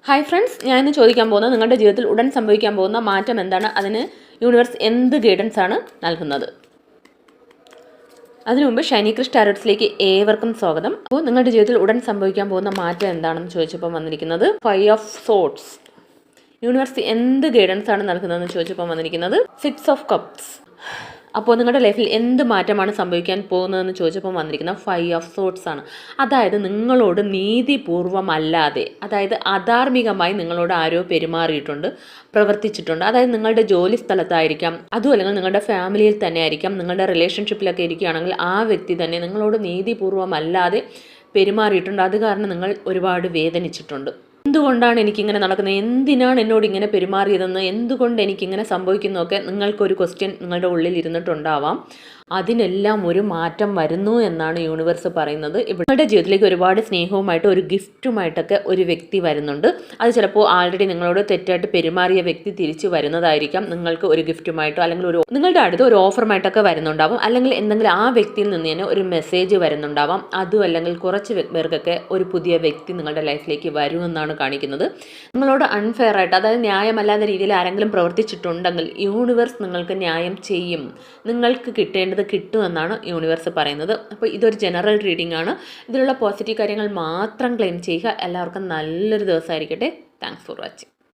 Hi friends, ഞാൻ ഇന്ന് ചോദിക്കാൻ പോകുന്നത് നിങ്ങളുടെ ജീവിതത്തിൽ ഉടൻ സംഭവിക്കാൻ പോകുന്ന മാറ്റം എന്താണ്, അതിന് യൂണിവേഴ്സ് എന്ത് ഗൈഡൻസ് ആണ് നൽകുന്നത്. അതിനു മുമ്പ് ഷൈനി ക്രിഷ് ടാരോട്സിലേക്ക് ഏവർക്കും സ്വാഗതം. അപ്പോൾ നിങ്ങളുടെ ജീവിതത്തിൽ ഉടൻ സംഭവിക്കാൻ പോകുന്ന മാറ്റം എന്താണെന്ന് ചോദിച്ചപ്പോൾ വന്നിരിക്കുന്നത് 5 ഓഫ് സോർഡ്സ്. യൂണിവേഴ്സ് എന്ത് ഗൈഡൻസ് ആണ് നൽകുന്നതെന്ന് ചോദിച്ചപ്പോൾ വന്നിരിക്കുന്നത് 6 ഓഫ് കപ്സ്. അപ്പോൾ നിങ്ങളുടെ ലൈഫിൽ എന്ത് മാറ്റമാണ് സംഭവിക്കാൻ പോകുന്നതെന്ന് ചോദിച്ചപ്പോൾ വന്നിരിക്കുന്ന 5 ഓഫ് സോർഡ്സ് ആണ്. അതായത് നിങ്ങളോട് നീതിപൂർവമല്ലാതെ, അതായത് അധാർമികമായി നിങ്ങളോട് ആരോ പെരുമാറിയിട്ടുണ്ട്, പ്രവർത്തിച്ചിട്ടുണ്ട്. അതായത് നിങ്ങളുടെ ജോലി സ്ഥലത്തായിരിക്കാം, അതും അല്ലെങ്കിൽ നിങ്ങളുടെ ഫാമിലിയിൽ തന്നെ ആയിരിക്കാം, നിങ്ങളുടെ റിലേഷൻഷിപ്പിലൊക്കെ ഇരിക്കുകയാണെങ്കിൽ ആ വ്യക്തി തന്നെ നിങ്ങളോട് നീതിപൂർവമല്ലാതെ പെരുമാറിയിട്ടുണ്ട്. അത് കാരണം നിങ്ങൾ ഒരുപാട് വേദനിച്ചിട്ടുണ്ട്. എന്തുകൊണ്ടാണ് എനിക്കിങ്ങനെ നടക്കുന്നത്, എന്തിനാണ് എന്നോട് ഇങ്ങനെ പെരുമാറിയതെന്ന്, എന്തുകൊണ്ട് എനിക്കിങ്ങനെ സംഭവിക്കുന്നതൊക്കെ നിങ്ങൾക്കൊരു ക്വസ്റ്റ്യൻ നിങ്ങളുടെ ഉള്ളിൽ ഇരുന്നിട്ടുണ്ടാവാം. അതിനെല്ലാം ഒരു മാറ്റം വരുന്നു എന്നാണ് യൂണിവേഴ്സ് പറയുന്നത്. നിങ്ങളുടെ ജീവിതത്തിലേക്ക് ഒരുപാട് സ്നേഹവുമായിട്ട് ഒരു ഗിഫ്റ്റുമായിട്ടൊക്കെ ഒരു വ്യക്തി വരുന്നുണ്ട്. അത് ചിലപ്പോൾ ആൾറെഡി നിങ്ങളോട് തെറ്റായിട്ട് പെരുമാറിയ വ്യക്തി തിരിച്ചു വരുന്നതായിരിക്കാം. നിങ്ങൾക്ക് ഒരു ഗിഫ്റ്റുമായിട്ടോ അല്ലെങ്കിൽ നിങ്ങളുടെ അടുത്ത് ഒരു ഓഫറുമായിട്ടൊക്കെ വരുന്നുണ്ടാവും. അല്ലെങ്കിൽ എന്തെങ്കിലും ആ വ്യക്തിയിൽ നിന്ന് തന്നെ ഒരു മെസ്സേജ് വരുന്നുണ്ടാവാം. അതും അല്ലെങ്കിൽ കുറച്ച് പേർക്കൊക്കെ ഒരു പുതിയ വ്യക്തി നിങ്ങളുടെ ലൈഫിലേക്ക് വരുമെന്നാണ് കാണിക്കുന്നത്. നിങ്ങളോട് അൺഫെയർ ആയിട്ട്, അതായത് ന്യായമല്ലാത്ത രീതിയിൽ ആരെങ്കിലും പ്രവർത്തിച്ചിട്ടുണ്ടെങ്കിൽ യൂണിവേഴ്സ് നിങ്ങൾക്ക് ന്യായം ചെയ്യും. നിങ്ങൾക്ക് കിട്ടുമെന്നാണ് യൂണിവേഴ്സ് പറയുന്നത്. അപ്പോൾ ഇതൊരു ജനറൽ റീഡിംഗ് ആണ്. ഇതിലുള്ള പോസിറ്റീവ് കാര്യങ്ങൾ മാത്രം ക്ലെയിം ചെയ്യുക. എല്ലാവർക്കും നല്ലൊരു ദിവസമായിരിക്കട്ടെ. Thanks for watching.